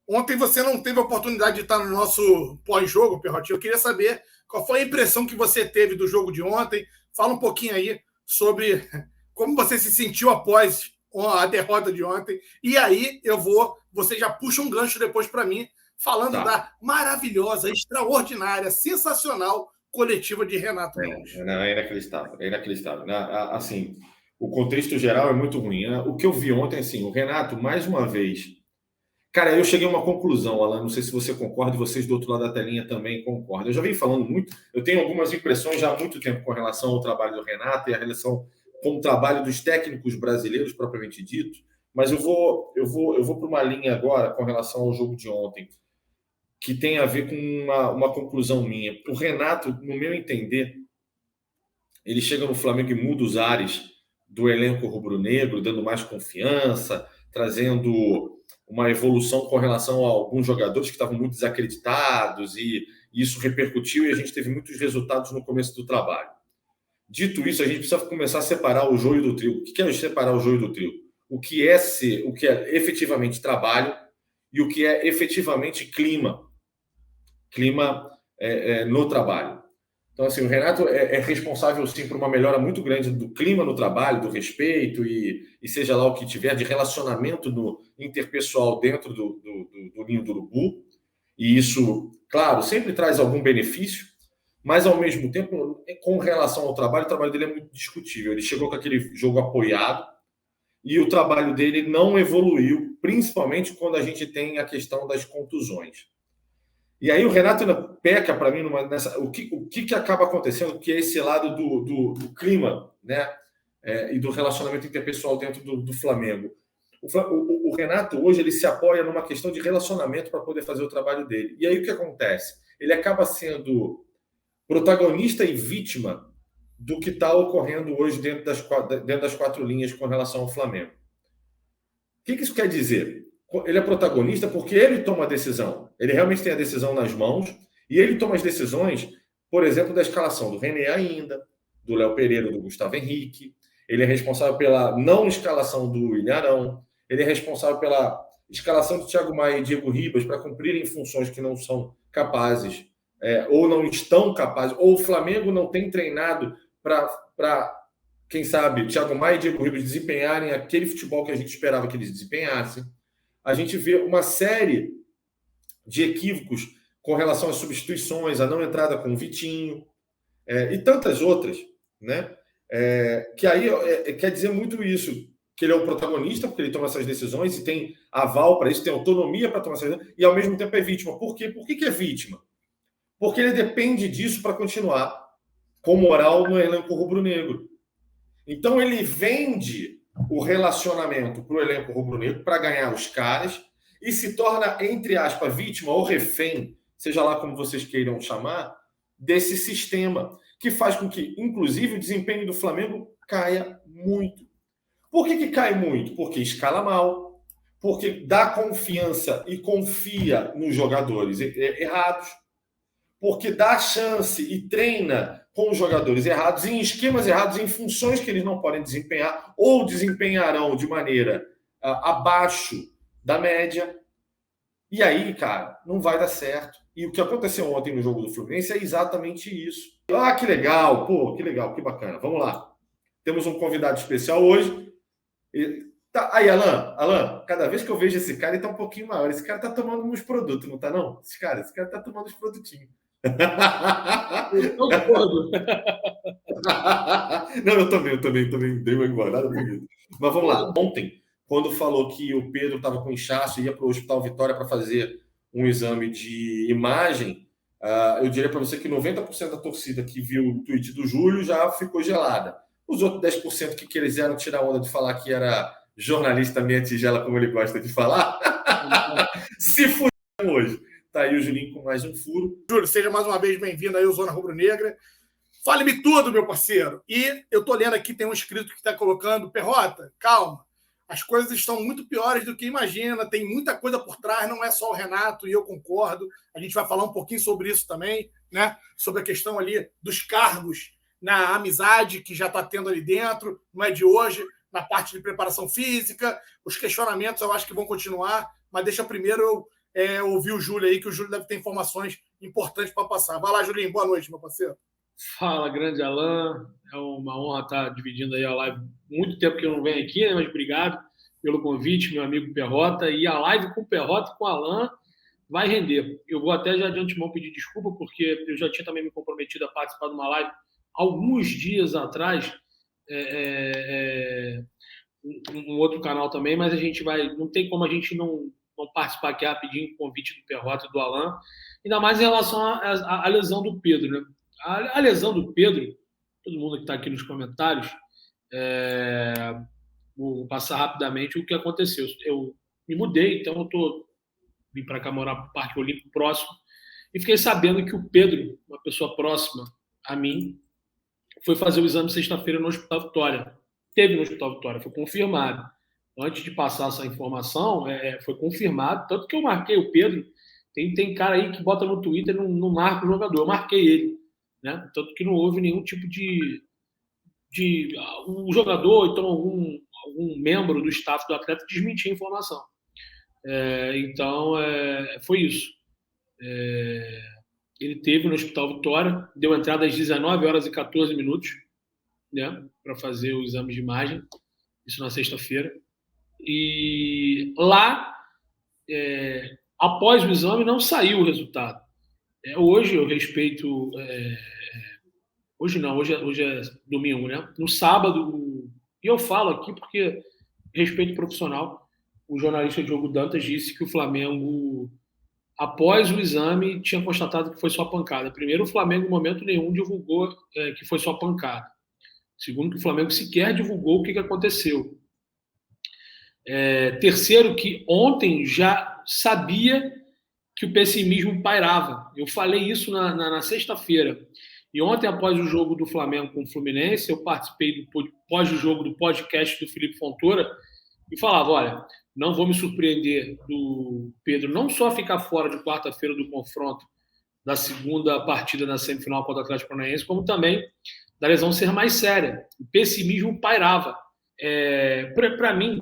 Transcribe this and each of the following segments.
Ontem você não teve a oportunidade de estar no nosso pós-jogo, Perrotinho. Eu queria saber qual foi a impressão que você teve do jogo de ontem. Fala um pouquinho aí sobre como você se sentiu após a derrota de ontem. E aí você já puxa um gancho depois para mim, falando Tá. da maravilhosa, extraordinária, sensacional coletiva de Renato Gaúcho. Não, é inacreditável, é inacreditável. Assim, o contexto geral é muito ruim. O que eu vi ontem, assim, o Renato, mais uma vez. Cara, eu cheguei a uma conclusão, Alan. Não sei se você concorda e vocês do outro lado da telinha também concordam. Eu já venho falando muito, eu tenho algumas impressões já há muito tempo com relação ao trabalho do Renato e a relação com o trabalho dos técnicos brasileiros, propriamente dito. Mas eu vou para uma linha agora com relação ao jogo de ontem, que tem a ver com uma conclusão minha. O Renato, no meu entender, ele chega no Flamengo e muda os ares do elenco rubro-negro, dando mais confiança, trazendo uma evolução com relação a alguns jogadores que estavam muito desacreditados e isso repercutiu e a gente teve muitos resultados no começo do trabalho. Dito isso, a gente precisa começar a separar o joio do trigo. O que é separar o joio do trigo? O que é efetivamente trabalho e o que é efetivamente clima no trabalho. Então, assim, o Renato é responsável, sim, por uma melhora muito grande do clima no trabalho, do respeito e seja lá o que tiver, de relacionamento no interpessoal dentro do ninho do urubu. E isso, claro, sempre traz algum benefício, mas, ao mesmo tempo, com relação ao trabalho, o trabalho dele é muito discutível. Ele chegou com aquele jogo apoiado e o trabalho dele não evoluiu, principalmente quando a gente tem a questão das contusões. E aí o Renato ainda peca para mim o que acaba acontecendo, que é esse lado do clima, né? E do relacionamento interpessoal dentro do Flamengo. O Renato hoje ele se apoia numa questão de relacionamento para poder fazer o trabalho dele. E aí o que acontece? Ele acaba sendo protagonista e vítima do que está ocorrendo hoje dentro das quatro linhas com relação ao Flamengo. O que isso quer dizer? Ele é protagonista porque ele toma a decisão. Ele realmente tem a decisão nas mãos e ele toma as decisões, por exemplo, da escalação do René ainda, do Léo Pereira, do Gustavo Henrique. Ele é responsável pela não escalação do William Arão. Ele é responsável pela escalação de Thiago Maia e Diego Ribas para cumprirem funções que não são capazes ou não estão capazes, ou o Flamengo não tem treinado para quem sabe, Thiago Maia e Diego Ribas desempenharem aquele futebol que a gente esperava que eles desempenhassem. A gente vê uma série de equívocos com relação às substituições, a não entrada com o Vitinho, e tantas outras, né? Que aí quer dizer muito isso, que ele é o protagonista, porque ele toma essas decisões e tem aval para isso, tem autonomia para tomar essas decisões, e ao mesmo tempo é vítima. Por quê? Por que é vítima? Porque ele depende disso para continuar com moral no elenco rubro-negro. Então ele vende o relacionamento para o elenco rubro-negro para ganhar os caras e se torna, entre aspas, vítima ou refém, seja lá como vocês queiram chamar, desse sistema, que faz com que, inclusive, o desempenho do Flamengo caia muito. Por que cai muito? Porque escala mal, porque dá confiança e confia nos jogadores errados, porque dá chance e treina com os jogadores errados, em esquemas errados, em funções que eles não podem desempenhar ou desempenharão de maneira abaixo da média. E aí, cara, não vai dar certo. E o que aconteceu ontem no jogo do Fluminense é exatamente isso. Ah, que legal, pô, que legal, que bacana. Vamos lá. Temos um convidado especial hoje. Aí, Alan, cada vez que eu vejo esse cara, ele tá um pouquinho maior. Esse cara tá tomando uns produtos, não tá não? Esse cara tá tomando uns produtinhos. Não, eu também dei uma engordada bonita. Mas vamos lá. Ontem, quando falou que o Pedro estava com inchaço e ia para o Hospital Vitória para fazer um exame de imagem, eu diria para você que 90% da torcida que viu o tweet do Júlio já ficou gelada. Os outros 10% que quiseram tirar onda de falar que era jornalista meia tigela, como ele gosta de falar, se fuderam hoje. Tá aí o Julinho com mais um furo. Júlio, seja mais uma vez bem-vindo aí ao Zona Rubro Negra. Fale-me tudo, meu parceiro. E eu tô lendo aqui, tem um inscrito que está colocando, Perrota, calma. As coisas estão muito piores do que imagina, tem muita coisa por trás, não é só o Renato, e eu concordo. A gente vai falar um pouquinho sobre isso também, né? Sobre a questão ali dos cargos na amizade que já está tendo ali dentro, não é de hoje, na parte de preparação física. Os questionamentos eu acho que vão continuar, mas deixa primeiro eu ouvir o Júlio aí, que o Júlio deve ter informações importantes para passar. Vai lá, Julinho. Boa noite, meu parceiro. Fala, grande Alan. É uma honra estar dividindo aí a live. Muito tempo que eu não venho aqui, né? Mas obrigado pelo convite, meu amigo Perrota. E a live com o Perrota e com o Alan vai render. Eu vou até já de antemão pedir desculpa, porque eu já tinha também me comprometido a participar de uma live alguns dias atrás, um outro canal também, mas a gente vai... Não tem como a gente não participar aqui rapidinho com o convite do Perrota e do Alan, ainda mais em relação à lesão do Pedro, né? A lesão do Pedro, todo mundo que está aqui nos comentários, vou passar rapidamente o que aconteceu. Eu me mudei, então vim para cá morar no Parque Olímpico próximo, e fiquei sabendo que o Pedro, uma pessoa próxima a mim, foi fazer o exame sexta-feira no Hospital Vitória. Teve no Hospital Vitória, foi confirmado. Antes de passar essa informação, foi confirmado, tanto que eu marquei o Pedro. Tem cara aí que bota no Twitter e não marca o jogador. Eu marquei ele, né? Tanto que não houve nenhum tipo de um jogador, então algum membro do staff do atleta desmentir a informação. Então, foi isso. Ele teve no Hospital Vitória, deu entrada às 19h14, né, para fazer o exame de imagem, isso na sexta-feira. E lá, após o exame, não saiu o resultado. Hoje eu respeito... hoje não, hoje é domingo, né? No sábado, e eu falo aqui porque respeito profissional, o jornalista Diogo Dantas disse que o Flamengo, após o exame, tinha constatado que foi só pancada. Primeiro, o Flamengo, em momento nenhum, divulgou que foi só pancada. Segundo, que o Flamengo sequer divulgou o que aconteceu. Terceiro, que ontem já sabia que o pessimismo pairava. Eu falei isso na sexta-feira. E ontem, após o jogo do Flamengo com o Fluminense, eu participei pós-jogo do podcast do Felipe Fontoura e falava, olha, não vou me surpreender do Pedro não só ficar fora de quarta-feira do confronto da segunda partida na semifinal contra o Atlético Paranaense, como também da lesão ser mais séria. O pessimismo pairava. Para mim,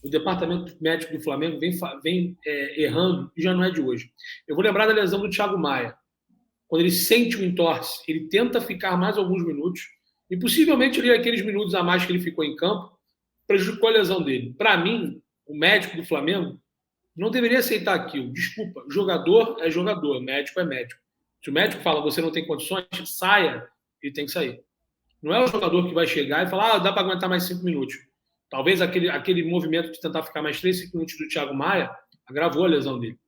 o departamento médico do Flamengo vem errando, e já não é de hoje. Eu vou lembrar da lesão do Thiago Maia. Quando ele sente o entorse, ele tenta ficar mais alguns minutos, e possivelmente aqueles minutos a mais que ele ficou em campo prejudicou a lesão dele. Para mim, o médico do Flamengo não deveria aceitar aquilo. Desculpa, jogador é jogador, médico é médico. Se o médico fala você não tem condições, saia, ele tem que sair. Não é o jogador que vai chegar e falar dá para aguentar mais 5 minutos. Talvez aquele movimento de tentar ficar mais 3, 5 minutos do Thiago Maia agravou a lesão dele.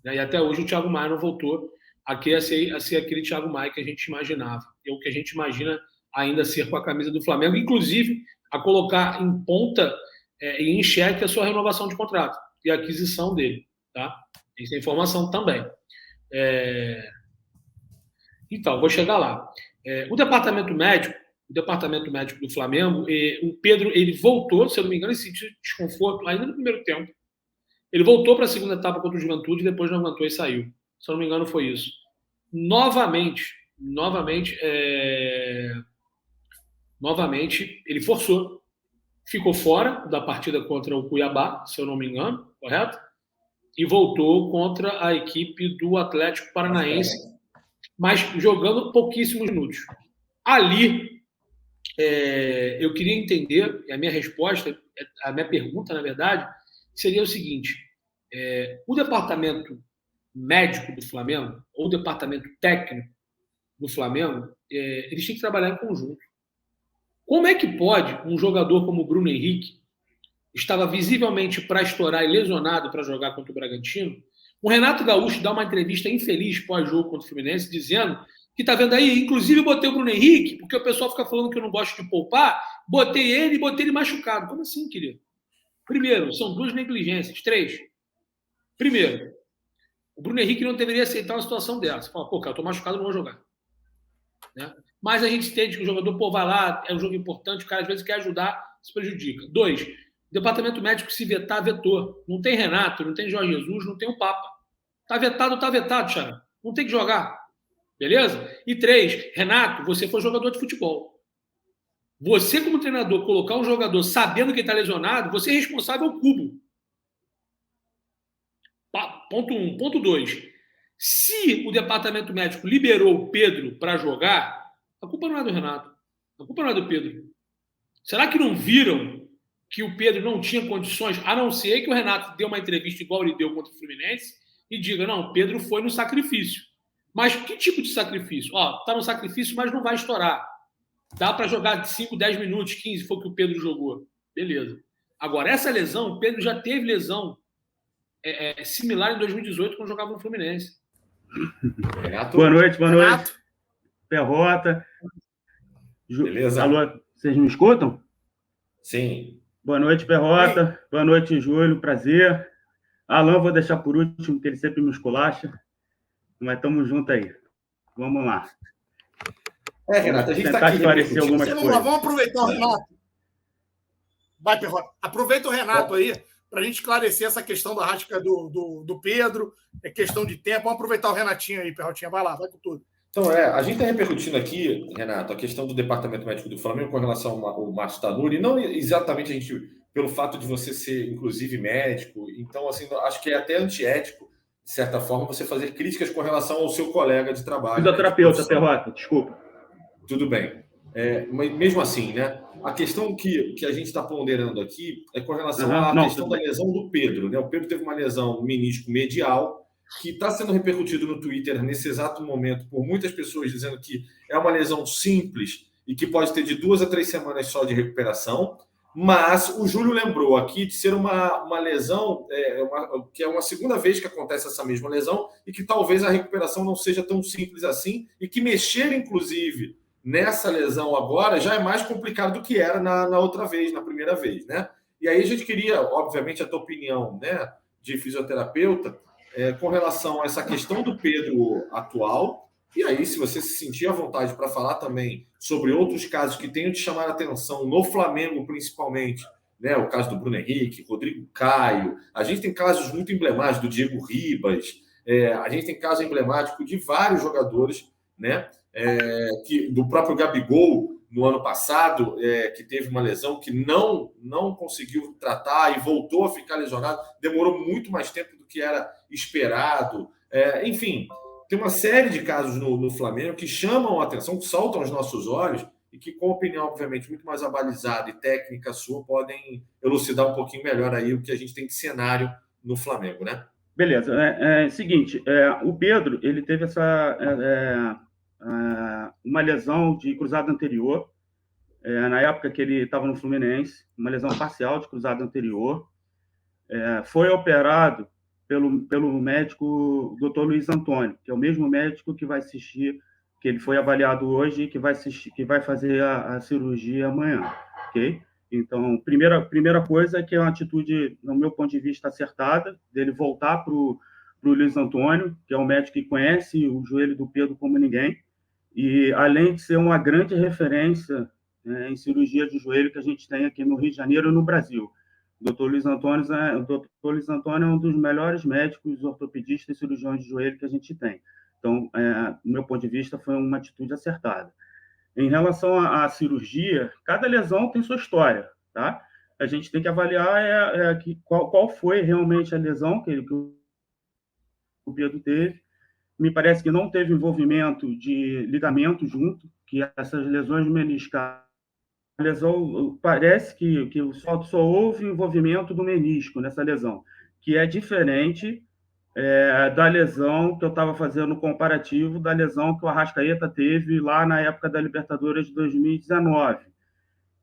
E até hoje o Thiago Maia não voltou a ser aquele Thiago Maia que a gente imaginava. É o que a gente imagina ainda ser com a camisa do Flamengo, inclusive a colocar em ponta e em xeque a sua renovação de contrato e a aquisição dele. Tá? Isso é informação também. Então, vou chegar lá. O departamento médico do Flamengo, o Pedro, ele voltou, se eu não me engano, ele sentiu desconforto ainda no primeiro tempo. Ele voltou para a segunda etapa contra o Juventude, depois não aguentou e saiu. Se eu não me engano, foi isso. Novamente, ele forçou. Ficou fora da partida contra o Cuiabá, se eu não me engano, correto? E voltou contra a equipe do Atlético Paranaense, mas jogando pouquíssimos minutos. Ali, eu queria entender, e a minha resposta, a minha pergunta, na verdade, seria o seguinte: o departamento médico do Flamengo, ou o departamento técnico do Flamengo, eles têm que trabalhar em conjunto. Como é que pode um jogador como o Bruno Henrique, estava visivelmente para estourar e lesionado para jogar contra o Bragantino, o Renato Gaúcho dá uma entrevista infeliz pós-jogo contra o Fluminense, dizendo que tá vendo aí, inclusive botei o Bruno Henrique, porque o pessoal fica falando que eu não gosto de poupar, botei ele machucado. Como assim, querido? Primeiro, são 2 negligências. 3. Primeiro, o Bruno Henrique não deveria aceitar uma situação dessa. Fala, cara, eu tô machucado, não vou jogar. Né? Mas a gente entende que o jogador, vai lá, é um jogo importante, o cara às vezes quer ajudar, se prejudica. 2, o departamento médico se vetar, vetou. Não tem Renato, não tem Jorge Jesus, não tem o Papa. Tá vetado, Thiago. Não tem que jogar. Beleza? E 3, Renato, você foi jogador de futebol. Você, como treinador, colocar um jogador sabendo que ele está lesionado, você é responsável ao cubo. Ponto 1. Ponto 2. Se o departamento médico liberou o Pedro para jogar, a culpa não é do Renato. A culpa não é do Pedro. Será que não viram que o Pedro não tinha condições, a não ser que o Renato dê uma entrevista igual ele deu contra o Fluminense e diga, não, o Pedro foi no sacrifício. Mas que tipo de sacrifício? Tá no sacrifício, mas não vai estourar. Dá para jogar de 5, 10 minutos, 15, foi o que o Pedro jogou. Beleza. Agora, essa lesão, o Pedro já teve lesão similar em 2018, quando jogava no Fluminense. Renato. Boa noite. Renato. Perrota. Beleza. Alô, vocês me escutam? Sim. Boa noite, Perrota. Sim. Boa noite, Júlio. Prazer. Alan, vou deixar por último, que ele sempre me esculacha. Mas estamos juntos aí. Vamos lá. Renato, a gente está aqui esclarecer algumas coisas. Vamos aproveitar o Renato. Vai, Perrota. Aproveita o Renato aí para a gente esclarecer essa questão da Arrasca do Pedro. É questão de tempo. Vamos aproveitar o Renatinho aí, Perrotinha. Vai lá, vai com tudo. Então, a gente está repercutindo aqui, Renato, a questão do departamento médico do Flamengo com relação ao Márcio Tanuri, não exatamente pelo fato de você ser, inclusive, médico. Então, assim, acho que é até antiético, de certa forma, você fazer críticas com relação ao seu colega de trabalho. Fisioterapeuta, Perrota, desculpa. Tudo bem. Mas mesmo assim, né? A questão que a gente está ponderando aqui é com relação à questão da lesão do Pedro, né? O Pedro teve uma lesão no menisco medial, que está sendo repercutido no Twitter nesse exato momento por muitas pessoas dizendo que é uma lesão simples e que pode ter de 2 a 3 semanas só de recuperação, mas o Júlio lembrou aqui de ser uma lesão, que é uma segunda vez que acontece essa mesma lesão e que talvez a recuperação não seja tão simples assim e que mexer, inclusive, nessa lesão agora já é mais complicado do que era na outra vez, na primeira vez, né? E aí a gente queria, obviamente, a tua opinião, né, de fisioterapeuta, com relação a essa questão do Pedro atual, e aí se você se sentir à vontade para falar também sobre outros casos que tenham te chamado a atenção, no Flamengo principalmente, né? O caso do Bruno Henrique, Rodrigo Caio, a gente tem casos muito emblemáticos do Diego Ribas, a gente tem caso emblemático de vários jogadores, né? Do próprio Gabigol, no ano passado, que teve uma lesão que não conseguiu tratar e voltou a ficar lesionado, demorou muito mais tempo do que era esperado. Enfim, tem uma série de casos no Flamengo que chamam a atenção, que saltam aos nossos olhos e que, com opinião, obviamente, muito mais abalizada e técnica sua, podem elucidar um pouquinho melhor aí o que a gente tem de cenário no Flamengo, né? Beleza. Seguinte, o Pedro, ele teve uma lesão de cruzado anterior, na época que ele estava no Fluminense, uma lesão parcial de cruzado anterior, foi operado pelo médico Dr. Luiz Antônio, que é o mesmo médico que vai assistir, que ele foi avaliado hoje e que vai fazer a cirurgia amanhã, ok? Então, primeira coisa é que é uma atitude, no meu ponto de vista, acertada, dele voltar para o Luiz Antônio, que é um médico que conhece o joelho do Pedro como ninguém, e além de ser uma grande referência em cirurgia de joelho que a gente tem aqui no Rio de Janeiro e no Brasil. O Dr. Luiz Antônio é um dos melhores médicos ortopedistas e cirurgiões de joelho que a gente tem. Então, do meu ponto de vista, foi uma atitude acertada. Em relação à cirurgia, cada lesão tem sua história, tá? A gente tem que avaliar qual foi realmente a lesão que o Pedro teve. Me parece que não teve envolvimento de ligamento junto, que essas lesões meniscais, a lesão, parece que só houve envolvimento do menisco nessa lesão, que é diferente da lesão que eu estava fazendo comparativo da lesão que o Arrascaeta teve lá na época da Libertadores de 2019,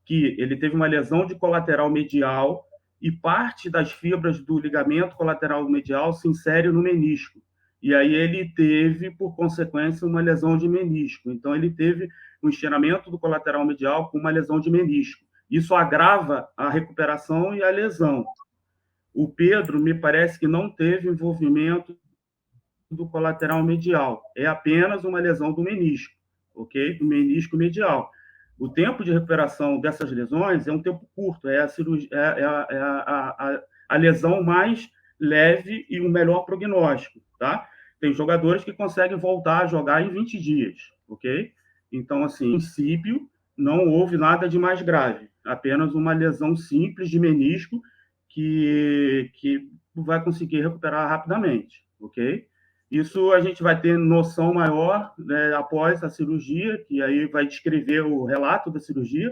que ele teve uma lesão de colateral medial e parte das fibras do ligamento colateral medial se insere no menisco. E aí ele teve, por consequência, uma lesão de menisco. Então, ele teve um estiramento do colateral medial com uma lesão de menisco. Isso agrava a recuperação e a lesão. O Pedro, me parece que não teve envolvimento do colateral medial. É apenas uma lesão do menisco, ok? Do menisco medial. O tempo de recuperação dessas lesões é um tempo curto, a lesão mais leve e o melhor prognóstico, tá? Tem jogadores que conseguem voltar a jogar em 20 dias, ok? Então, assim, em princípio, não houve nada de mais grave, apenas uma lesão simples de menisco que vai conseguir recuperar rapidamente, ok? Isso a gente vai ter noção maior, né, após a cirurgia, que aí vai descrever o relato da cirurgia,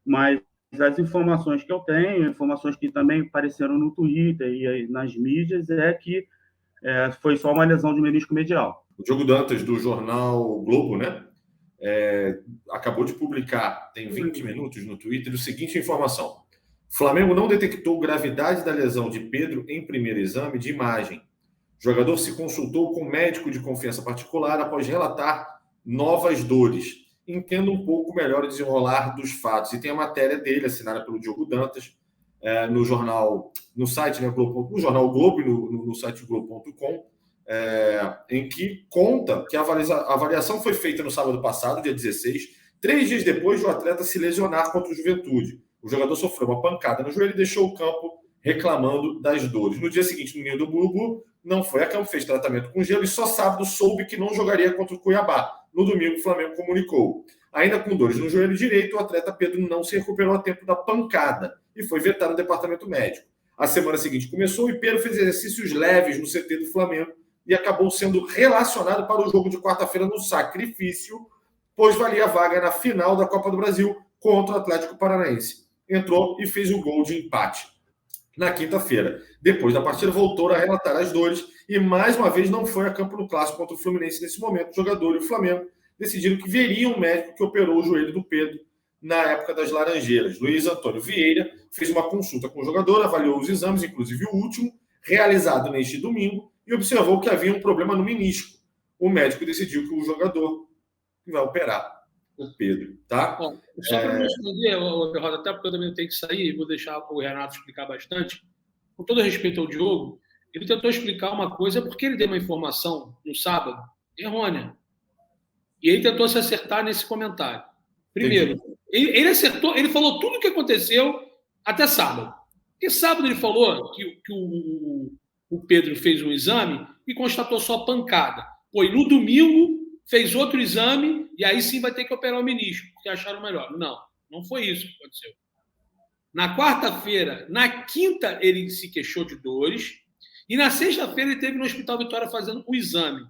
mas as informações que eu tenho, informações que também apareceram no Twitter e aí nas mídias, é que foi só uma lesão de menisco medial. O Diogo Dantas, do jornal Globo, né? Acabou de publicar, tem 20 minutos no Twitter, a seguinte informação. Flamengo não detectou gravidade da lesão de Pedro em primeiro exame de imagem. O jogador se consultou com um médico de confiança particular após relatar novas dores. Entenda um pouco melhor o desenrolar dos fatos. E tem a matéria dele, assinada pelo Diogo Dantas, no jornal, no site, né, no jornal Globo e no site globo.com, em que conta que a avaliação foi feita no sábado passado, dia 16, 3 dias depois do atleta se lesionar contra o Juventude. O jogador sofreu uma pancada no joelho e deixou o campo reclamando das dores. No dia seguinte, no Ninho do Urubu, não foi a campo, fez tratamento com gelo e só sábado soube que não jogaria contra o Cuiabá. No domingo, o Flamengo comunicou. Ainda com dores no joelho direito, o atleta Pedro não se recuperou a tempo da pancada e foi vetado no departamento médico. A semana seguinte começou e Pedro fez exercícios leves no CT do Flamengo e acabou sendo relacionado para o jogo de quarta-feira no sacrifício, pois valia a vaga na final da Copa do Brasil contra o Atlético Paranaense. Entrou e fez o gol de empate na quinta-feira. Depois da partida, voltou a relatar as dores e, mais uma vez, não foi a campo no clássico contra o Fluminense nesse momento. O jogador e o Flamengo decidiram que veriam um médico que operou o joelho do Pedro na época das Laranjeiras. Luiz Antônio Vieira fez uma consulta com o jogador, avaliou os exames, inclusive o último, realizado neste domingo, e observou que havia um problema no menisco. O médico decidiu que o jogador vai operar o Pedro, tá? Bom, só para me responder, Perrota, até porque eu também tenho que sair, vou deixar o Renato explicar bastante. Com todo respeito ao Diogo, ele tentou explicar uma coisa porque ele deu uma informação no sábado errônea. E ele tentou se acertar nesse comentário. Primeiro, ele acertou, ele falou tudo o que aconteceu até sábado. Porque sábado ele falou que o Pedro fez um exame e constatou só pancada. Pô, e no domingo fez outro exame e aí sim vai ter que operar o menisco, porque acharam melhor. Não foi isso que aconteceu. Na quarta-feira, na quinta, ele se queixou de dores e na sexta-feira ele esteve no Hospital Vitória fazendo o exame.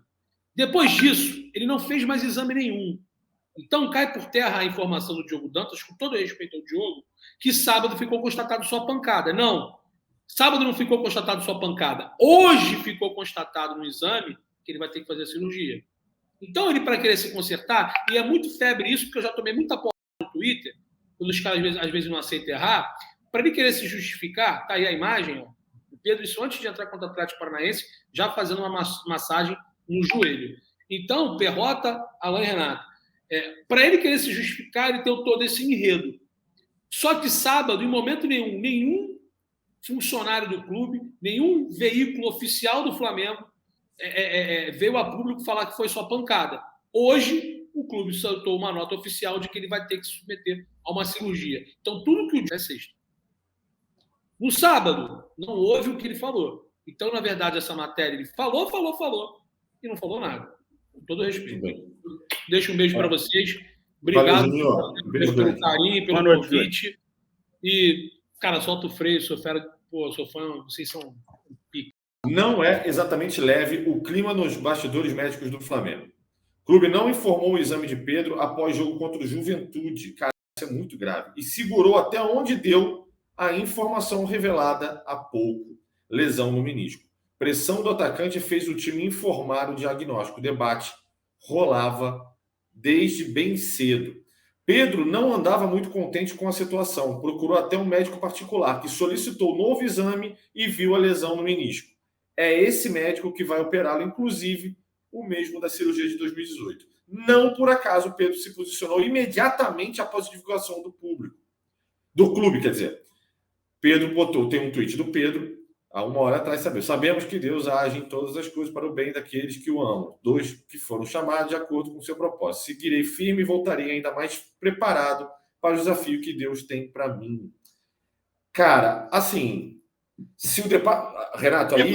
Depois disso, ele não fez mais exame nenhum. Então cai por terra a informação do Diogo Dantas, com todo respeito ao Diogo, que sábado ficou constatado só pancada. Não, sábado não ficou constatado só pancada. Hoje ficou constatado no exame que ele vai ter que fazer a cirurgia. Então, ele, para querer se consertar, e é muito febre isso, porque eu já tomei muita porra no Twitter, quando os caras às vezes não aceitam errar, para ele querer se justificar, tá aí a imagem, ó, o Pedro, isso antes de entrar contra o Atlético Paranaense, já fazendo uma massagem no joelho. Então, Perrota, Alain e Renato, para ele querer se justificar, ele tem todo esse enredo. Só que sábado, em momento nenhum funcionário do clube, nenhum veículo oficial do Flamengo veio a público falar que foi só pancada. Hoje, o clube soltou uma nota oficial de que ele vai ter que se submeter a uma cirurgia. Então, tudo que o dia é sexta. No sábado, não houve o que ele falou. Então, na verdade, essa matéria, ele falou, e não falou nada. Com todo respeito. Deixo um beijo para vocês. Obrigado pelo carinho, pelo convite. E, cara, solta o freio, sou fera, sou fã, vocês são pica. Não é exatamente leve o clima nos bastidores médicos do Flamengo. O clube não informou o exame de Pedro após jogo contra o Juventude. Cara, isso é muito grave. E segurou até onde deu a informação revelada há pouco. Lesão no menisco. Pressão do atacante fez o time informar o diagnóstico. O debate rolava desde bem cedo. Pedro não andava muito contente com a situação. Procurou até um médico particular que solicitou novo exame e viu a lesão no menisco. É esse médico que vai operá-lo, inclusive o mesmo da cirurgia de 2018. Não por acaso Pedro se posicionou imediatamente após a divulgação do clube, quer dizer. Pedro tem um tweet do Pedro, há uma hora atrás, sabemos que Deus age em todas as coisas para o bem daqueles que o amam. 2 que foram chamados de acordo com o seu propósito. Seguirei firme e voltarei ainda mais preparado para o desafio que Deus tem para mim. Cara, assim... Se o Renato, aí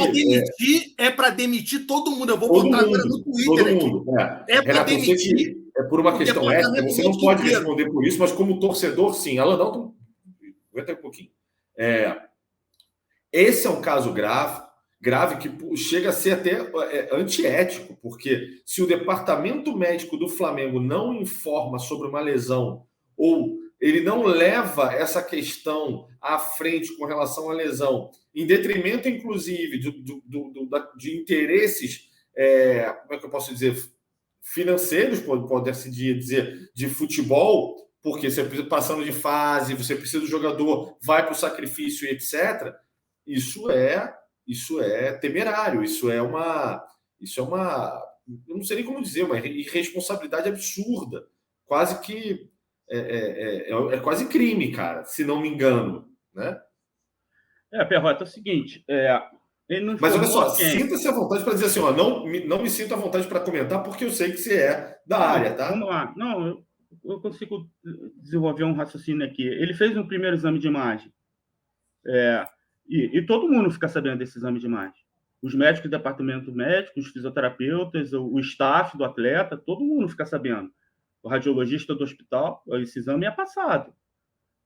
é para demitir todo mundo. Eu vou botar agora no Twitter. Todo mundo. É para demitir. É por uma questão ética. Você não pode responder por isso, mas como torcedor, sim. Alan, aguenta um pouquinho. Esse é um caso grave. grave que chega a ser até antiético, porque se o departamento médico do Flamengo não informa sobre uma lesão ou ele não leva essa questão à frente com relação à lesão, em detrimento, inclusive, de interesses, como é que eu posso dizer, financeiros, pode-se dizer, de futebol, porque você precisa passando de fase, você precisa do jogador, vai para o sacrifício e etc., isso é temerário, isso é uma, eu não sei nem como dizer, uma irresponsabilidade absurda, quase que é quase crime, cara, se não me engano, né? Perrota, é o seguinte, ele não mas olha só, quem? Sinta-se à vontade para dizer assim, ó, não me sinto à vontade para comentar, porque eu sei que você é da área, tá? Vamos lá, não, eu consigo desenvolver um raciocínio aqui. Ele fez um primeiro exame de imagem, e todo mundo fica sabendo desse exame de imagem. Os médicos do departamento médico, os fisioterapeutas, o staff do atleta, todo mundo fica sabendo. O radiologista do hospital, esse exame é passado.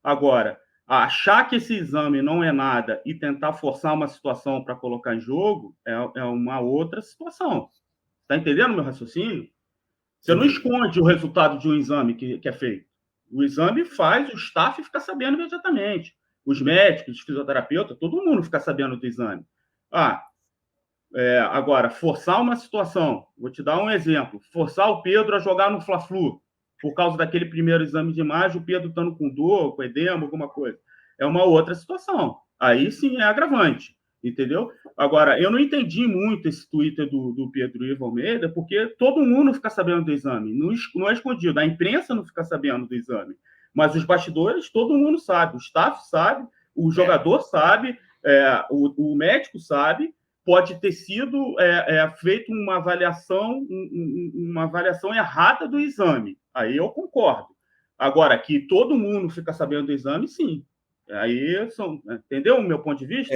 Agora, achar que esse exame não é nada e tentar forçar uma situação para colocar em jogo é uma outra situação. Está entendendo o meu raciocínio? Você não esconde o resultado de um exame que é feito. O exame faz, o staff fica sabendo imediatamente. Os médicos, os fisioterapeutas, todo mundo fica sabendo do exame. Agora, forçar uma situação, vou te dar um exemplo, forçar o Pedro a jogar no Fla-Flu, por causa daquele primeiro exame de imagem, o Pedro estando com dor, com edema, alguma coisa. É uma outra situação. Aí sim é agravante, entendeu? Agora, eu não entendi muito esse Twitter do Pedro Ivo Almeida, porque todo mundo fica sabendo do exame, não é escondido, a imprensa não fica sabendo do exame, mas os bastidores, todo mundo sabe, o staff sabe, o jogador sabe, o médico sabe, pode ter sido feita uma avaliação errada do exame. Aí eu concordo. Agora, que todo mundo fica sabendo do exame, sim. Aí, entendeu o meu ponto de vista?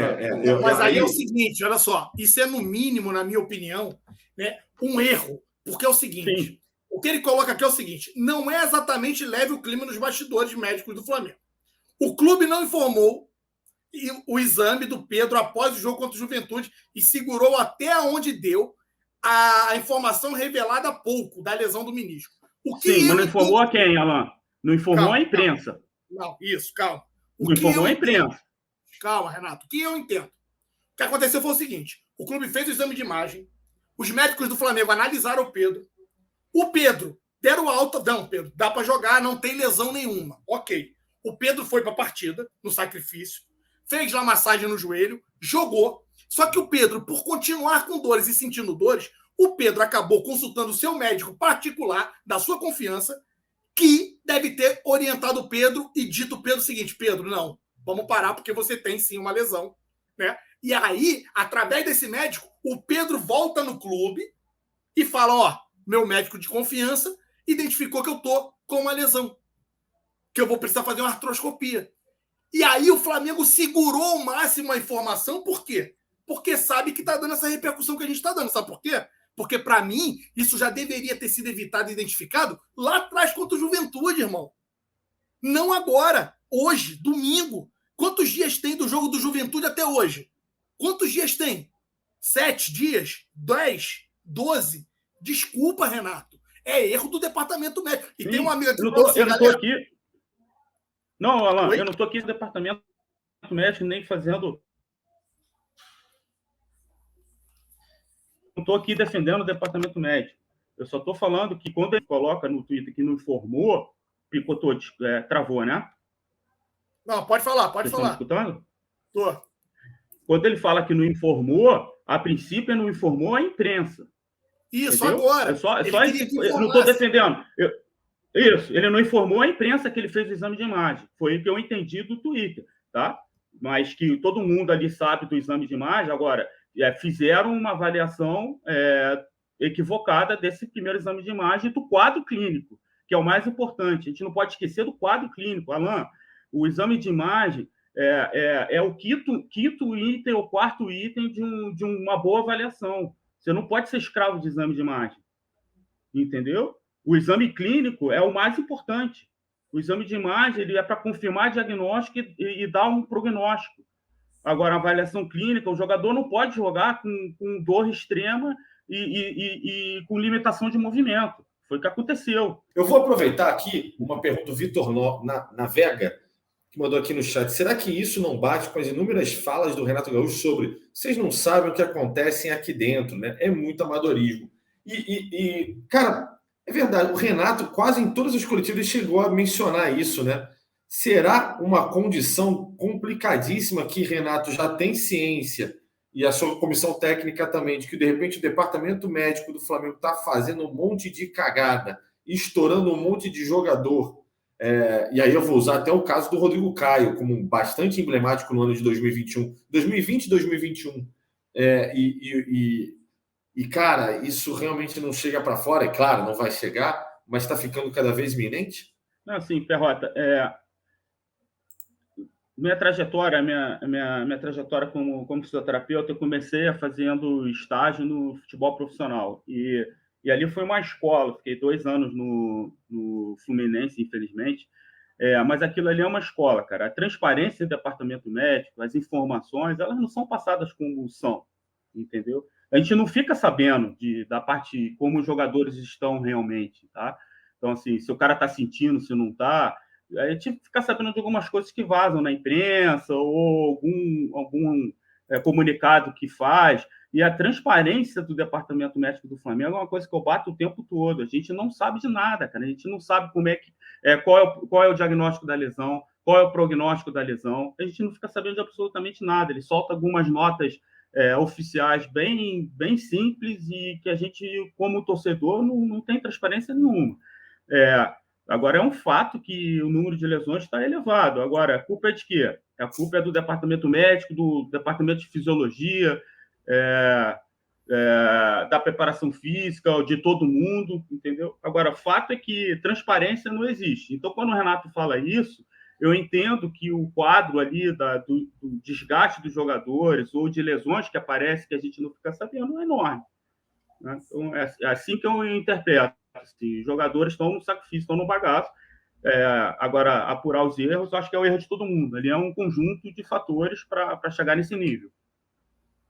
Mas aí é o seguinte, olha só, isso é no mínimo, na minha opinião, né, um erro. Porque é o seguinte, sim. O que ele coloca aqui é o seguinte, não é exatamente leve o clima nos bastidores médicos do Flamengo. O clube não informou o exame do Pedro após o jogo contra o Juventude e segurou até onde deu a informação revelada há pouco da lesão do menisco. Sim, mas não informou a quem, Alan? Não informou a imprensa. Não, isso, calma. Não informou a imprensa. Calma, Renato. O que eu entendo? O que aconteceu foi o seguinte, o clube fez o exame de imagem, os médicos do Flamengo analisaram o Pedro, deram alta, não, Pedro, dá para jogar, não tem lesão nenhuma. Ok. O Pedro foi para a partida, no sacrifício, fez lá massagem no joelho, jogou. Só que o Pedro, por continuar com dores e sentindo dores, o Pedro acabou consultando o seu médico particular, da sua confiança, que deve ter orientado o Pedro e dito o Pedro o seguinte, Pedro, não, vamos parar porque você tem sim uma lesão. Né? E aí, através desse médico, o Pedro volta no clube e fala, meu médico de confiança identificou que eu tô com uma lesão, que eu vou precisar fazer uma artroscopia. E aí o Flamengo segurou ao máximo a informação, por quê? Porque sabe que está dando essa repercussão que a gente está dando. Sabe por quê? Porque, para mim, isso já deveria ter sido evitado e identificado lá atrás contra o Juventude, irmão. Não agora, hoje, domingo. Quantos dias tem do jogo do Juventude até hoje? Quantos dias tem? 7 dias? 10? 12? Desculpa, Renato. É erro do departamento médico. E sim, tem uma amiga que eu não estou aqui. Não, Alan, eu não estou aqui no departamento médico nem fazendo. Não estou aqui defendendo o departamento médico. Eu só estou falando que quando ele coloca no Twitter que não informou, picotou, travou, né? Não, pode falar, pode falar. Estão escutando? Estou. Quando ele fala que não informou, a princípio ele não informou a imprensa. Isso, entendeu? agora. Eu não estou defendendo. Isso, ele não informou a imprensa que ele fez o exame de imagem. Foi o que eu entendi do Twitter, tá? Mas que todo mundo ali sabe do exame de imagem. Agora, fizeram uma avaliação equivocada desse primeiro exame de imagem do quadro clínico, que é o mais importante. A gente não pode esquecer do quadro clínico. Alan, o exame de imagem é o quinto item ou quarto item de uma boa avaliação. Você não pode ser escravo de exame de imagem. Entendeu? O exame clínico é o mais importante. O exame de imagem ele é para confirmar diagnóstico e dar um prognóstico. Agora, a avaliação clínica, o jogador não pode jogar com dor extrema e com limitação de movimento. Foi o que aconteceu. Eu vou aproveitar aqui uma pergunta do Vitor Navega, que mandou aqui no chat. Será que isso não bate com as inúmeras falas do Renato Gaúcho sobre vocês não sabem o que acontece aqui dentro, né? É muito amadorismo. Cara, é verdade, o Renato, quase em todas as coletivas, chegou a mencionar isso, né? Será uma condição complicadíssima que Renato já tem ciência e a sua comissão técnica também, de que, de repente, o departamento médico do Flamengo está fazendo um monte de cagada, estourando um monte de jogador. E aí eu vou usar até o caso do Rodrigo Caio, como bastante emblemático no ano de 2021. 2020 e 2021. Cara, isso realmente não chega para fora. É claro, não vai chegar, mas está ficando cada vez iminente? Não, assim, Perrota, minha trajetória como fisioterapeuta, eu comecei fazendo estágio no futebol profissional. E ali foi uma escola. Fiquei 2 anos no Fluminense, infelizmente. Mas aquilo ali é uma escola, cara. A transparência do departamento médico, as informações, elas não são passadas como são, entendeu? A gente não fica sabendo da parte como os jogadores estão realmente, tá? Então, assim, se o cara está sentindo, se não está... A gente fica sabendo de algumas coisas que vazam na imprensa ou algum comunicado que faz. E a transparência do departamento médico do Flamengo é uma coisa que eu bato o tempo todo. A gente não sabe de nada, cara. A gente não sabe como qual é o diagnóstico da lesão, qual é o prognóstico da lesão. A gente não fica sabendo de absolutamente nada. Ele solta algumas notas oficiais bem simples e que a gente, como torcedor, não tem transparência nenhuma. Agora, é um fato que o número de lesões está elevado. Agora, a culpa é de quê? A culpa é do departamento médico, do departamento de fisiologia, da preparação física, de todo mundo, entendeu? Agora, o fato é que transparência não existe. Então, quando o Renato fala isso, eu entendo que o quadro ali do desgaste dos jogadores ou de lesões que aparecem que a gente não fica sabendo é enorme. Né? Então, é assim que eu interpreto. Assim, os jogadores estão no sacrifício, estão no bagaço. Agora, apurar os erros, eu acho que é o erro de todo mundo. Ali é um conjunto de fatores para chegar nesse nível.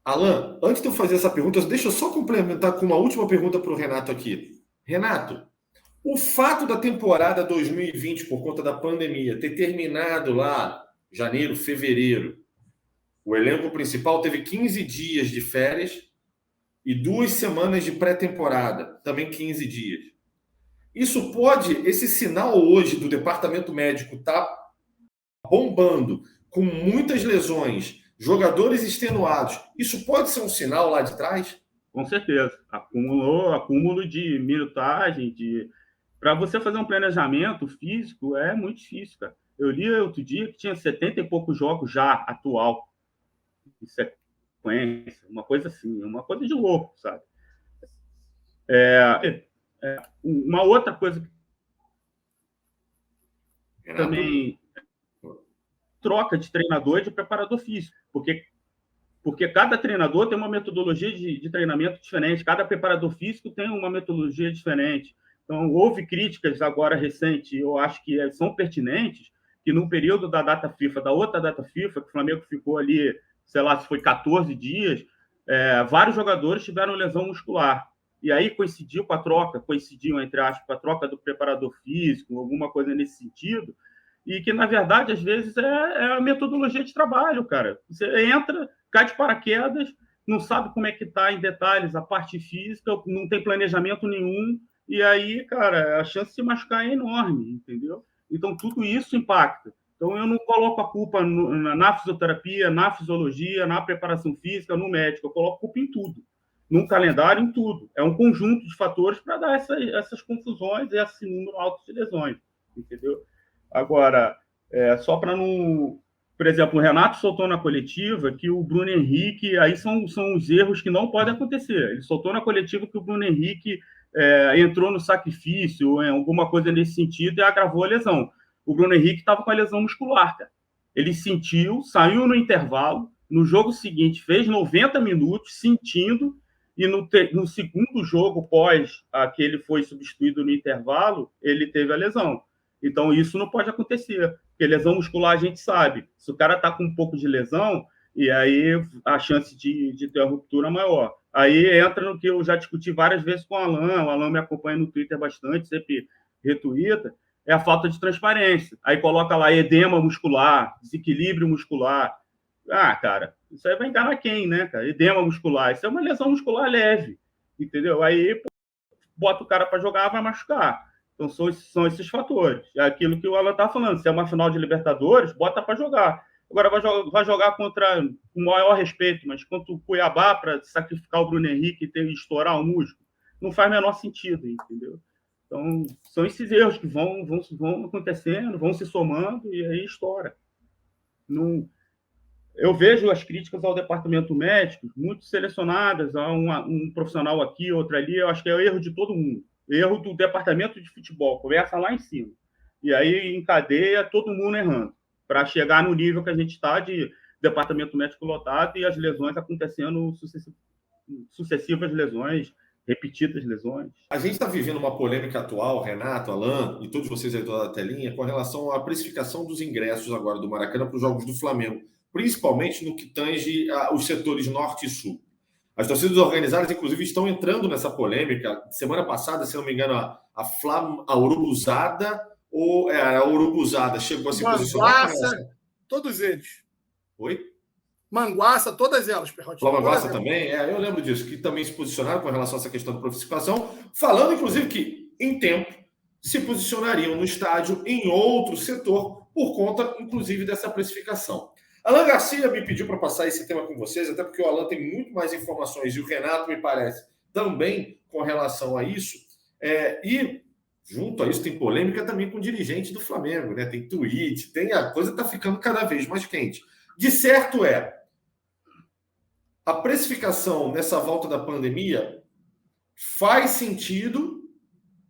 Alan, antes de eu fazer essa pergunta, deixa eu só complementar com uma última pergunta para o Renato aqui. Renato, o fato da temporada 2020, por conta da pandemia, ter terminado lá janeiro, fevereiro, o elenco principal teve 15 dias de férias e 2 semanas de pré-temporada, também 15 dias. Esse sinal hoje do departamento médico está bombando, com muitas lesões, jogadores extenuados, isso pode ser um sinal lá de trás? Com certeza. Acúmulo de minutagem, para você fazer um planejamento físico é muito difícil, cara. Eu li outro dia que tinha 70 e poucos jogos já atual. Isso é uma coisa assim, uma coisa de louco, sabe? Uma outra coisa que também troca de treinador e de preparador físico, porque cada treinador tem uma metodologia de treinamento diferente, cada preparador físico tem uma metodologia diferente. Então, houve críticas agora recentes, eu acho que são pertinentes, que no período da data FIFA, da outra data FIFA, que o Flamengo ficou ali, sei lá, se foi 14 dias, vários jogadores tiveram lesão muscular. E aí coincidiu, entre aspas, com a troca do preparador físico, alguma coisa nesse sentido, e que, na verdade, às vezes é a metodologia de trabalho, cara. Você entra, cai de paraquedas, não sabe como é que está em detalhes a parte física, não tem planejamento nenhum, e aí, cara, a chance de se machucar é enorme, entendeu? Então, tudo isso impacta. Então, eu não coloco a culpa na fisioterapia, na fisiologia, na preparação física, no médico. Eu coloco a culpa em tudo. Num calendário, em tudo. É um conjunto de fatores para dar essas confusões e esse número alto de lesões, entendeu? Agora, só para não... Por exemplo, o Renato soltou na coletiva que o Bruno Henrique... Aí são os erros que não podem acontecer. Ele soltou na coletiva que o Bruno Henrique entrou no sacrifício, alguma coisa nesse sentido, e agravou a lesão. O Bruno Henrique estava com a lesão muscular, cara. Ele sentiu, saiu no intervalo, no jogo seguinte fez 90 minutos sentindo, e no segundo jogo, pós que ele foi substituído no intervalo, ele teve a lesão. Então, isso não pode acontecer, porque lesão muscular a gente sabe. Se o cara está com um pouco de lesão, E aí a chance de ter a ruptura é maior. Aí entra no que eu já discuti várias vezes com o Alan me acompanha no Twitter bastante, sempre retuita, é a falta de transparência. Aí coloca lá edema muscular, desequilíbrio muscular. Ah, cara, isso aí vai enganar quem, né, cara? Edema muscular, isso é uma lesão muscular leve, entendeu? Aí pô, bota o cara para jogar, vai machucar. Então são esses fatores. É aquilo que o Alan tá falando, se é uma final de Libertadores, bota para jogar. Agora vai jogar contra o maior respeito, mas contra o Cuiabá para sacrificar o Bruno Henrique e estourar o músculo, não faz o menor sentido, entendeu? Então, são esses erros que vão acontecendo, vão se somando e aí estoura. Não, eu vejo as críticas ao departamento médico muito selecionadas, a um profissional aqui, outro ali, eu acho que é o erro de todo mundo. Erro do departamento de futebol, começa lá em cima. E aí encadeia todo mundo errando, para chegar no nível que a gente está de departamento médico lotado e as lesões acontecendo, sucessivas lesões, repetidas lesões. A gente está vivendo uma polêmica atual, Renato, Alan e todos vocês aí da telinha, com relação à precificação dos ingressos agora do Maracanã para os jogos do Flamengo, principalmente no que tange os setores norte e sul. As torcidas organizadas, inclusive, estão entrando nessa polêmica. Semana passada, se não me engano, a Urubuzada a Urubuzada chegou a se posicionar. Todos eles. Oi? Manguaça, todas elas, Perrotinho. Manguaça também, eu lembro disso, que também se posicionaram com relação a essa questão da precificação, falando, inclusive, que, em tempo, se posicionariam no estádio em outro setor, por conta, inclusive, dessa precificação. Alan Garcia me pediu para passar esse tema com vocês, até porque o Alan tem muito mais informações, e o Renato, me parece, também com relação a isso. E, junto a isso, tem polêmica também com o dirigente do Flamengo, né? Tem tweet, a coisa está ficando cada vez mais quente. De certo a precificação nessa volta da pandemia faz sentido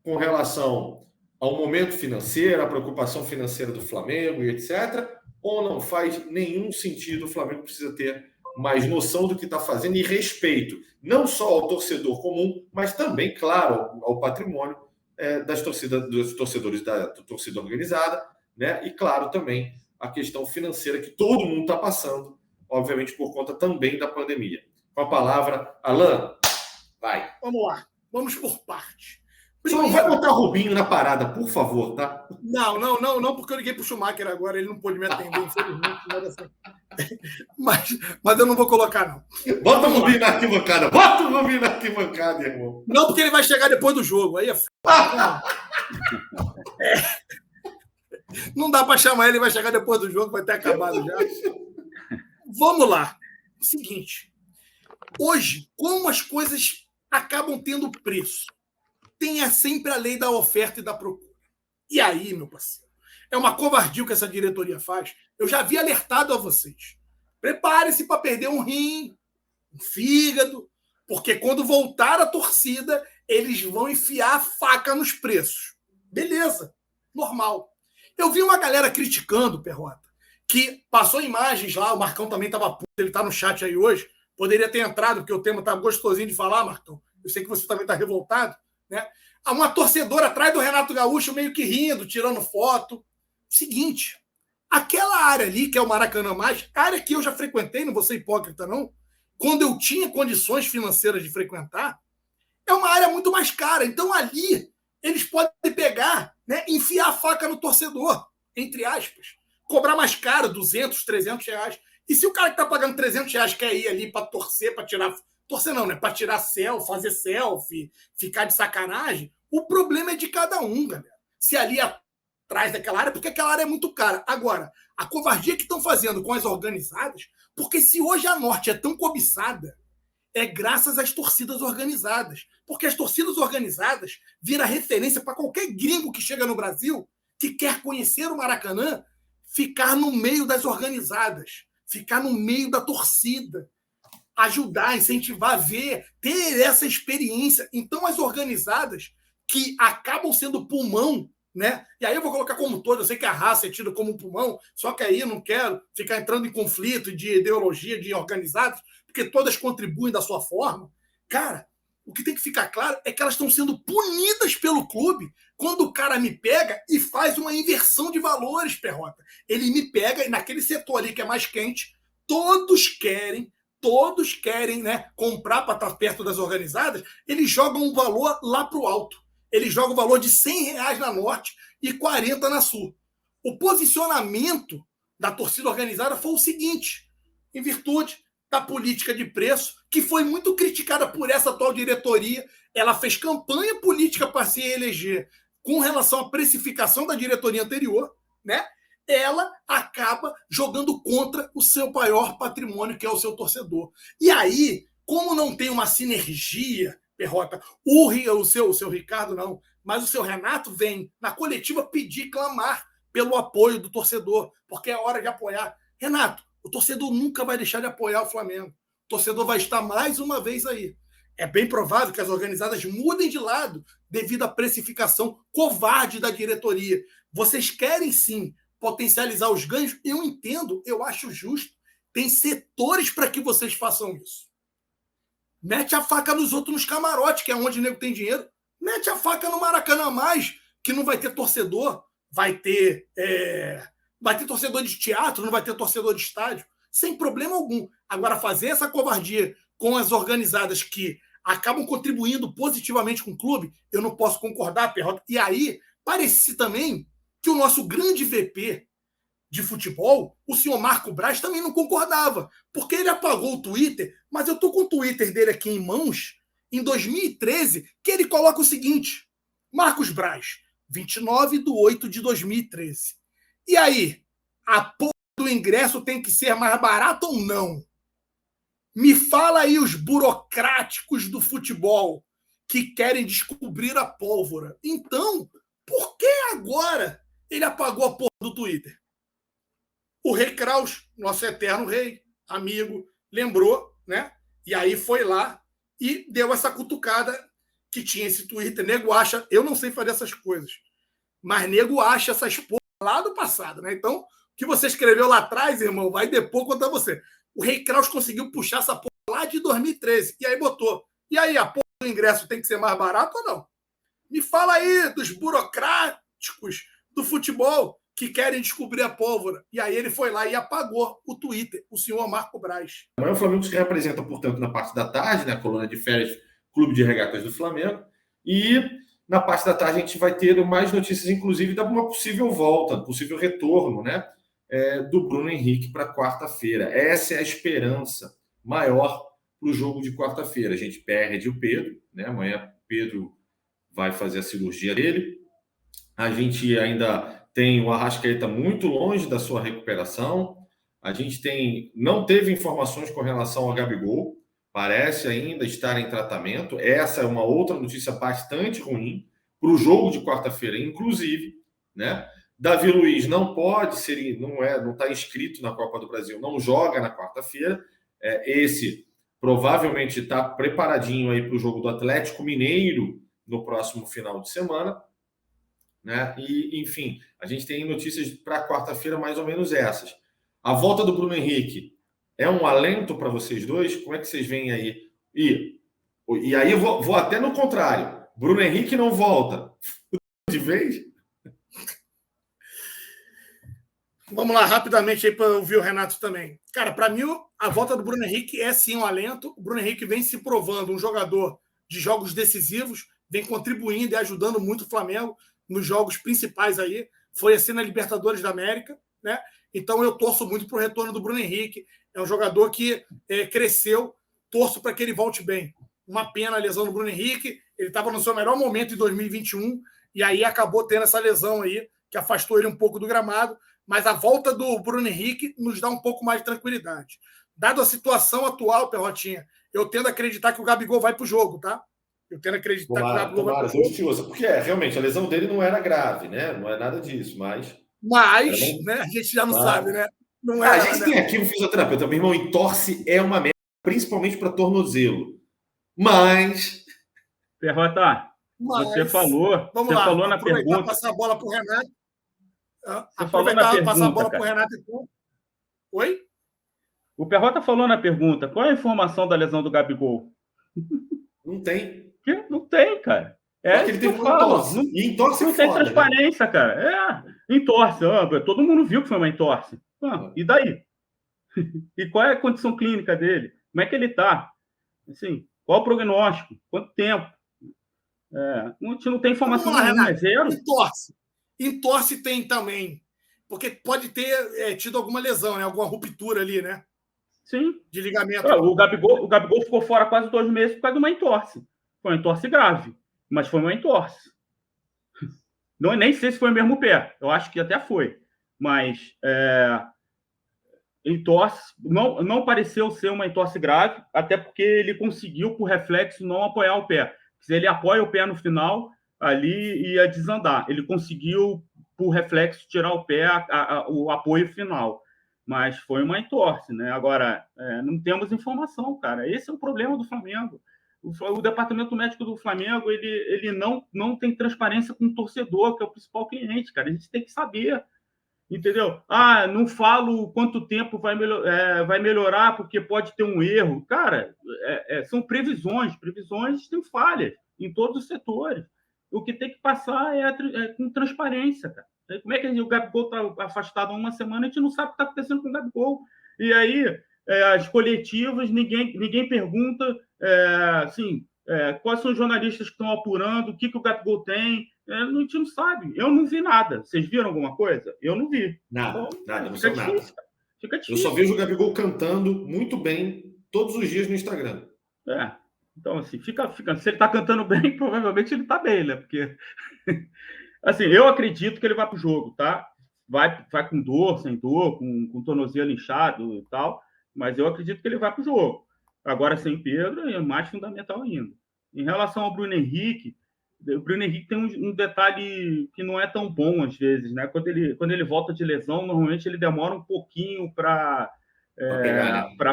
com relação ao momento financeiro, à preocupação financeira do Flamengo e etc., ou não faz nenhum sentido? O Flamengo precisa ter mais noção do que está fazendo e respeito, não só ao torcedor comum, mas também, claro, ao patrimônio dos torcedores da torcida organizada, né? E, claro, também a questão financeira que todo mundo está passando, obviamente por conta também da pandemia. Com a palavra, Alan, vai. Vamos lá, vamos por parte. Primeiro... Só não vai botar Rubinho na parada, por favor, tá? Não, porque eu liguei pro Schumacher agora, ele não pôde me atender, infelizmente. Mas eu não vou colocar, não. Bota o Rubinho na arquibancada, irmão. Não, porque ele vai chegar depois do jogo, aí não dá para chamar ele vai chegar depois do jogo, vai ter acabado já. Vamos lá. Seguinte, hoje, como as coisas acabam tendo preço, tem sempre a lei da oferta e da procura. E aí, meu parceiro, é uma covardia o que essa diretoria faz. Eu já havia alertado a vocês. Prepare-se para perder um rim, um fígado, porque quando voltar a torcida, eles vão enfiar a faca nos preços. Beleza, normal. Eu vi uma galera criticando, Perrota, que passou imagens lá, o Marcão também estava puto, ele está no chat aí hoje, poderia ter entrado, porque o tema está gostosinho de falar, Marcão. Eu sei que você também está revoltado, né? Uma torcedora atrás do Renato Gaúcho meio que rindo, tirando foto. Seguinte, aquela área ali, que é o Maracanã Mais, a área que eu já frequentei, não vou ser hipócrita não, quando eu tinha condições financeiras de frequentar, é uma área muito mais cara. Então ali eles podem pegar, né, enfiar a faca no torcedor, entre aspas, cobrar mais caro, 200, 300 reais. E se o cara que está pagando 300 reais quer ir ali para torcer, para tirar... Torcer não, né? Para tirar selfie, fazer selfie, ficar de sacanagem, o problema é de cada um, galera. Se ali atrás daquela área, porque aquela área é muito cara. Agora, a covardia que estão fazendo com as organizadas, porque se hoje a Norte é tão cobiçada, é graças às torcidas organizadas. Porque as torcidas organizadas viram referência para qualquer gringo que chega no Brasil, que quer conhecer o Maracanã, ficar no meio das organizadas, ficar no meio da torcida, ajudar, incentivar, ver, ter essa experiência. Então, as organizadas que acabam sendo pulmão, né? E aí eu vou colocar como todo, eu sei que a raça é tida como pulmão, só que aí eu não quero ficar entrando em conflito de ideologia de organizados, porque todas contribuem da sua forma. Cara, o que tem que ficar claro é que elas estão sendo punidas pelo clube quando o cara me pega e faz uma inversão de valores, Perrota. Ele me pega e naquele setor ali que é mais quente, todos querem, né, comprar para estar perto das organizadas, eles jogam um valor lá para o alto. Eles jogam o valor de R$100 na Norte e 40 na Sul. O posicionamento da torcida organizada foi o seguinte, em virtude da política de preço, que foi muito criticada por essa atual diretoria. Ela fez campanha política para se eleger com relação à precificação da diretoria anterior, né? Ela acaba jogando contra o seu maior patrimônio, que é o seu torcedor. E aí, como não tem uma sinergia, Perrota, o seu Ricardo não, mas o seu Renato vem na coletiva pedir, clamar pelo apoio do torcedor, porque é hora de apoiar. Renato, o torcedor nunca vai deixar de apoiar o Flamengo. O torcedor vai estar mais uma vez aí. É bem provável que as organizadas mudem de lado devido à precificação covarde da diretoria. Vocês querem, sim, potencializar os ganhos? Eu entendo, eu acho justo. Tem setores para que vocês façam isso. Mete a faca nos outros, nos camarotes, que é onde o nego tem dinheiro. Mete a faca no Maracanã mais, que não vai ter torcedor. Vai ter torcedor de teatro, não vai ter torcedor de estádio. Sem problema algum. Agora, fazer essa covardia com as organizadas que acabam contribuindo positivamente com o clube, eu não posso concordar, Perrota. E aí, parece também que o nosso grande VP de futebol, o senhor Marco Braz, também não concordava, porque ele apagou o Twitter, mas eu estou com o Twitter dele aqui em mãos, em 2013, que ele coloca o seguinte, Marcos Braz, 29/8/2013. E aí, a porra do ingresso tem que ser mais barato ou não? Me fala aí os burocráticos do futebol que querem descobrir a pólvora. Então, por que agora ele apagou a porra do Twitter? O Rei Kraus, nosso eterno rei, amigo, lembrou, né? E aí foi lá e deu essa cutucada que tinha esse Twitter. Nego acha, eu não sei fazer essas coisas, mas nego acha essas porra lá do passado, né? Então, o que você escreveu lá atrás, irmão, vai depois contar você. O Rei Kraus conseguiu puxar essa porra lá de 2013 e aí botou. E aí, a porra do ingresso tem que ser mais barato ou não? Me fala aí dos burocráticos do futebol que querem descobrir a pólvora. E aí ele foi lá e apagou o Twitter, o senhor Marco Braz. Amanhã o Flamengo se representa, portanto, na parte da tarde, na coluna de férias, Clube de Regatas do Flamengo. E na parte da tarde a gente vai ter mais notícias, inclusive, de uma possível volta, possível retorno, né, do Bruno Henrique para quarta-feira. Essa é a esperança maior para o jogo de quarta-feira. A gente perde o Pedro, né? Amanhã o Pedro vai fazer a cirurgia dele. A gente ainda tem o Arrascaeta muito longe da sua recuperação. A gente não teve informações com relação ao Gabigol. Parece ainda estar em tratamento. Essa é uma outra notícia bastante ruim para o jogo de quarta-feira, inclusive, né? Davi Luiz não pode ser, não está inscrito na Copa do Brasil, não joga na quarta-feira. Esse provavelmente está preparadinho aí para o jogo do Atlético Mineiro no próximo final de semana, né? E, enfim, a gente tem notícias para quarta-feira mais ou menos essas. A volta do Bruno Henrique é um alento para vocês dois? Como é que vocês veem aí? E aí eu vou até no contrário. Bruno Henrique não volta de vez? Vamos lá, rapidamente aí para ouvir o Renato também. Cara, para mim, a volta do Bruno Henrique é sim um alento. O Bruno Henrique vem se provando um jogador de jogos decisivos, vem contribuindo e ajudando muito o Flamengo nos jogos principais aí. Foi assim na Libertadores da América, né? Então eu torço muito para o retorno do Bruno Henrique. É um jogador que cresceu, torço para que ele volte bem. Uma pena a lesão do Bruno Henrique. Ele estava no seu melhor momento em 2021 e aí acabou tendo essa lesão aí, que afastou ele um pouco do gramado. Mas a volta do Bruno Henrique nos dá um pouco mais de tranquilidade. Dado a situação atual, Perrotinha, eu tendo a acreditar que o Gabigol vai para o jogo, tá? Eu tendo a acreditar que o Gabigol vai para o jogo. Porque realmente a lesão dele não era grave, né? Não é nada disso, mas né? A gente já não sabe, né? Não a gente tem aqui um fisioterapeuta, meu irmão, entorse é uma merda, principalmente para tornozelo. Mas... Perrota, você falou na pergunta... Passar a bola para o Renato. Aproveitar, passar a bola para o Renato. Oi? O Perrota falou na pergunta. Qual é a informação da lesão do Gabigol? Não tem. Não tem, cara. Porque ele tem uma entorse. E entorse não tem transparência, né? Cara. Entorse. Todo mundo viu que foi uma entorse. E daí? E qual é a condição clínica dele? Como é que ele está? Assim, qual o prognóstico? Quanto tempo? A gente não tem informação nenhuma, é zero. Em torce tem também, porque pode ter tido alguma lesão, né? Alguma ruptura ali, né? Sim. De ligamento. O Gabigol ficou fora quase 2 meses por causa de uma entorse. Foi uma entorse grave, mas foi uma entorse. Não, nem sei se foi o mesmo pé. Eu acho que até foi. Mas entorse não pareceu ser uma entorse grave, até porque ele conseguiu, por reflexo, não apoiar o pé. Se ele apoia o pé no final, ali ia desandar. Ele conseguiu, por reflexo, tirar o pé, o apoio final. Mas foi uma entorse, né? Agora, não temos informação, cara. Esse é o problema do Flamengo. O departamento médico do Flamengo, ele não tem transparência com o torcedor, que é o principal cliente, cara. A gente tem que saber, entendeu? Não falo quanto tempo vai melhorar, porque pode ter um erro. Cara, são previsões. Previsões têm falhas em todos os setores. O que tem que passar é com transparência, cara. Como é que o Gabigol está afastado há uma semana, a gente não sabe o que está acontecendo com o Gabigol. E aí, as coletivas, ninguém pergunta quais são os jornalistas que estão apurando, o que o Gabigol tem. A gente não sabe. Eu não vi nada. Vocês viram alguma coisa? Eu não vi. Nada, então, nada, não sei nada. Fica difícil. Eu só vejo o Gabigol cantando muito bem todos os dias no Instagram. Então, assim, fica. Se ele está cantando bem, provavelmente ele está bem, né? Porque... Assim, eu acredito que ele vai para o jogo, tá? Vai com dor, sem dor, com tornozelo inchado e tal, mas eu acredito que ele vai para o jogo. Agora, sem Pedro, é mais fundamental ainda. Em relação ao Bruno Henrique, o Bruno Henrique tem um detalhe que não é tão bom às vezes, né? Quando ele volta de lesão, normalmente ele demora um pouquinho para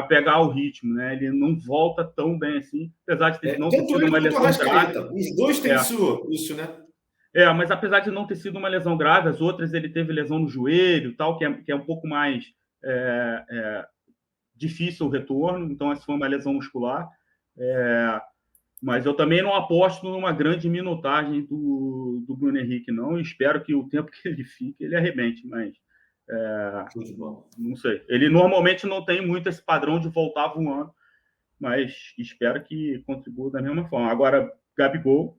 pegar o ritmo, né? Ele não volta tão bem assim, apesar de não ter sido uma lesão grave. Os dois têm isso, né? Mas apesar de não ter sido uma lesão grave, as outras ele teve lesão no joelho, tal, que é um pouco mais difícil o retorno. Então, essa foi uma lesão muscular. Mas eu também não aposto numa grande minutagem do Bruno Henrique, não. Espero que o tempo que ele fique, ele arrebente, mas não sei. Ele normalmente não tem muito esse padrão de voltar voando, mas espero que contribua da mesma forma. Agora, Gabigol...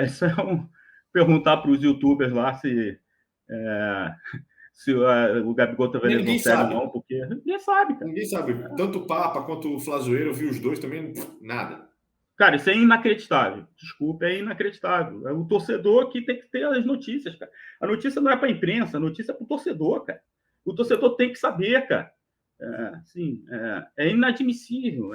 Isso perguntar para os youtubers lá se o Gabigol está vendo não sério ou não, porque ninguém sabe, cara. Ninguém sabe. Tanto o Papa quanto o Flazoeiro, eu vi os dois também, nada. Cara, isso é inacreditável. Desculpa, é inacreditável. O torcedor aqui tem que ter as notícias, cara. A notícia não é para a imprensa, a notícia é para o torcedor, cara. O torcedor tem que saber, cara. É inadmissível.